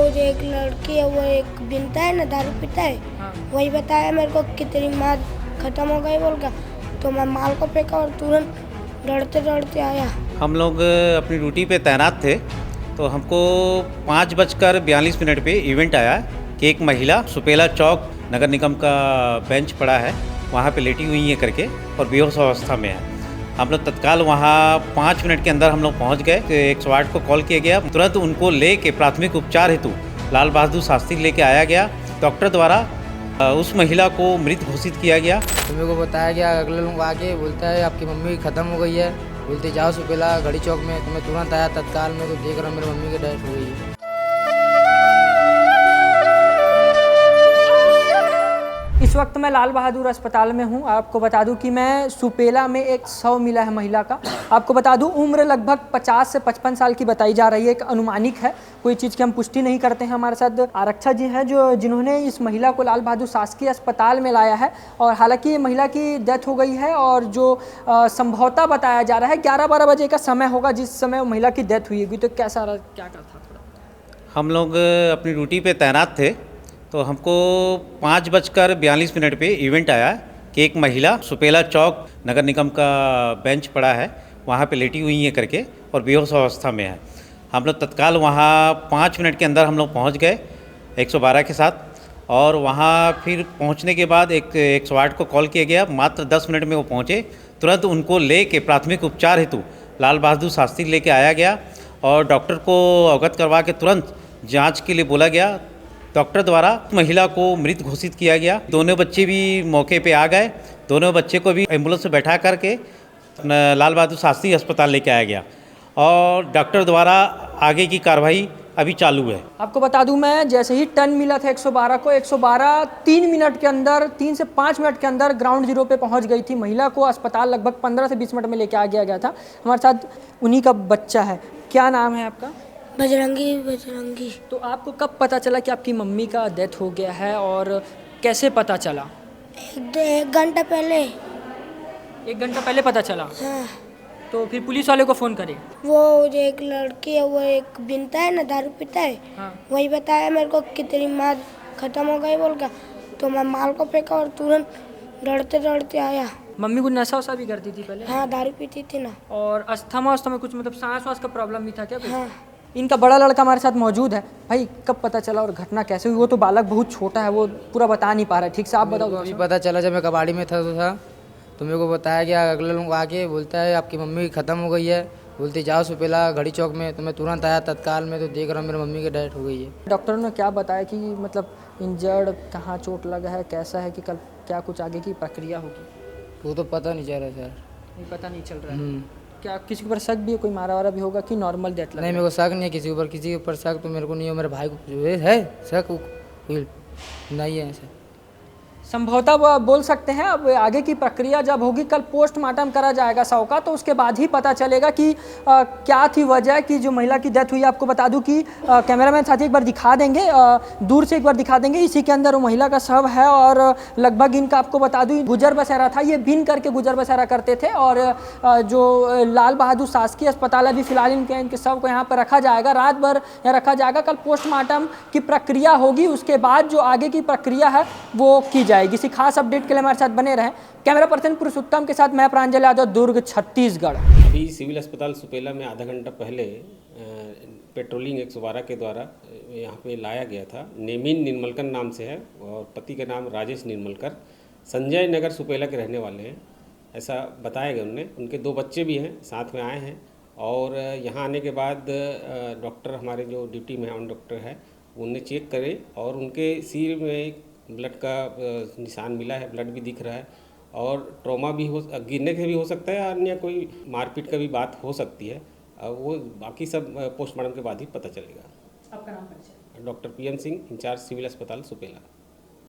जो एक लड़की है वो एक बिनता है ना, दारू पीता है। हाँ। वही बताया मेरे को कि तेरी माँ खत्म हो गई बोल कर। तो मैं माल को फेंका और तुरंत डरते डरते आया। हम लोग अपनी ड्यूटी पे तैनात थे तो हमको 5:42 पे इवेंट आया कि एक महिला सुपेला चौक नगर निगम का बेंच पड़ा है, वहाँ पे लेटी हुई है करके और बेहोश अवस्था में है। हम लोग तत्काल वहाँ 5 मिनट के अंदर हम लोग पहुँच गए। 108 को कॉल किया गया, तुरंत उनको लेके प्राथमिक उपचार हेतु लाल बहादुर शास्त्री लेके आया गया। डॉक्टर द्वारा उस महिला को मृत घोषित किया गया। तो मेरे को बताया गया, अगले लोग आके बोलता है आपकी मम्मी ख़त्म हो गई है, बोलते जाओ सुपेला घड़ी चौक में। तो मैं तुरंत आया तत्काल में, तो देख रहा हूँ मेरी मम्मी की डेथ हो गई है। इस वक्त मैं लाल बहादुर अस्पताल में हूं। आपको बता दूं कि मैं सुपेला में एक शव मिला है महिला का। आपको बता दूं उम्र लगभग 50 से 55 साल की बताई जा रही है, एक अनुमानिक है, कोई चीज़ की हम पुष्टि नहीं करते हैं। हमारे साथ आरक्षक जी हैं जिन्होंने इस महिला को लाल बहादुर शासकीय अस्पताल में लाया है। और हालांकि ये महिला की डेथ हो गई है और जो संभवतः बताया जा रहा है 11-12 बजे का समय होगा जिस समय महिला की डेथ हुई होगी। तो कैसा रहा, क्या था थोड़ा? हम लोग अपनी ड्यूटी पे तैनात थे तो हमको 5:42 पे इवेंट आया कि एक महिला सुपेला चौक नगर निगम का बेंच पड़ा है, वहाँ पे लेटी हुई है करके और बेहोश अवस्था में है। हम लोग तत्काल वहाँ 5 मिनट के अंदर हम लोग पहुँच गए 112 के साथ। और वहाँ फिर पहुँचने के बाद 108 को कॉल किया गया। मात्र 10 मिनट में वो पहुँचे, तुरंत उनको लेके प्राथमिक उपचार हेतु लाल बहादुर शास्त्री लेके आया गया और डॉक्टर को अवगत करवा के तुरंत जांच के लिए बोला गया। डॉक्टर द्वारा महिला को मृत घोषित किया गया। दोनों बच्चे भी मौके पे आ गए। दोनों बच्चे को भी एम्बुलेंस में बैठा करके लाल बहादुर शास्त्री अस्पताल लेके आया गया और डॉक्टर द्वारा आगे की कार्रवाई अभी चालू है। आपको बता दूं मैं जैसे ही टर्न मिला था 112 को, 112 3 मिनट के अंदर, 3 से 5 मिनट के अंदर ग्राउंड जीरो पे पहुंच गई थी। महिला को अस्पताल लगभग 15 से 20 मिनट में लेके आ गया था। हमारे साथ उन्हीं का बच्चा है। क्या नाम है आपका? बजरंगी। तो आपको कब पता चला कि आपकी मम्मी का डेथ हो गया है और कैसे पता चला? एक घंटा पहले। 1 घंटा पहले पता चला। हाँ। तो फिर पुलिस वाले को फ़ोन करे? वो जो एक लड़की है वो एक बिनता है ना, दारू पीता है। हाँ। वही बताया मेरे को कि तेरी माँ खत्म हो गई बोल कर। तो मैं माल को फेंका और तुरंत डरते डरते आया। मम्मी कुछ नशा वशा भी करती थी पहले? हाँ, दारू पीती थी ना। और अस्थमा कुछ मतलब सांस वास का प्रॉब्लम भी था क्या कुछ? हाँ। इनका बड़ा लड़का हमारे साथ मौजूद है। भाई कब पता चला और घटना कैसे हुई? वो तो बालक बहुत छोटा है, वो पूरा बता नहीं पा रहा है ठीक से, आप बताओ। अभी पता चला जब मैं कबाड़ी में था तो मेरे को बताया गया, अगले लोग आके बोलता है आपकी मम्मी ख़त्म हो गई है, बोलते जाओ सुपेला घड़ी चौक में। तो मैं तुरंत आया तत्काल में, तो देख रहा हूँ मेरी मम्मी की डेथ हो गई है। डॉक्टर ने क्या बताया कि मतलब इंजर्ड कहाँ चोट लगा है, कैसा है, कि कल क्या कुछ आगे की प्रक्रिया होगी? वो तो पता नहीं चल रहा सर। नहीं पता नहीं चल रहा है। क्या किसी के ऊपर शक भी है, कोई मारा वारा भी होगा कि नॉर्मल डेथ? नहीं, मेरे को शक नहीं है किसी के ऊपर। किसी के ऊपर शक तो मेरे को नहीं है, मेरे भाई को है शक, कोई नहीं है ऐसे। संभवतः वो बोल सकते हैं। अब आगे की प्रक्रिया जब होगी, कल पोस्टमार्टम करा जाएगा शव का, तो उसके बाद ही पता चलेगा कि क्या थी वजह कि जो महिला की डेथ हुई। आपको बता दूं कि कैमरामैन साथी एक बार दिखा देंगे, दूर से एक बार दिखा देंगे। इसी के अंदर वो महिला का शव है और लगभग इनका आपको बता दूं गुजर बसेरा था, ये बिन करके गुजर बसेरा करते थे। और जो लाल बहादुर शासकीय अस्पताल है, अभी फिलहाल इनके शव को यहाँ पर रखा जाएगा, रात भर यहाँ रखा जाएगा। कल पोस्टमार्टम की प्रक्रिया होगी, उसके बाद जो आगे की प्रक्रिया है वो की जाएगी। किसी खास अपडेट के लिए हमारे साथ बने रहें। कैमरा पर्सन पुरुषोत्तम के साथ मैं प्रांजल यादव, दुर्ग, छत्तीसगढ़। अभी सिविल अस्पताल सुपेला में आधा घंटा पहले पेट्रोलिंग 112 के द्वारा यहाँ पे लाया गया था। नेमिन निर्मलकर नाम से है और पति का नाम राजेश निर्मलकर, संजय नगर सुपेला के रहने वाले हैं, ऐसा बताया गया उन्हें। उनके 2 बच्चे भी हैं, साथ में आए हैं। और यहाँ आने के बाद डॉक्टर, हमारे जो ड्यूटी में ऑन डॉक्टर है, उन्हें चेक करे और उनके सिर में एक ब्लड का निशान मिला है, ब्लड भी दिख रहा है। और ट्रॉमा भी गिरने से भी हो सकता है, अन्य कोई मारपीट का भी बात हो सकती है। वो बाकी सब पोस्टमार्टम के बाद ही पता चलेगा। आपका नाम? Doctor PM Singh, incharge civil अस्पताल सुपेला।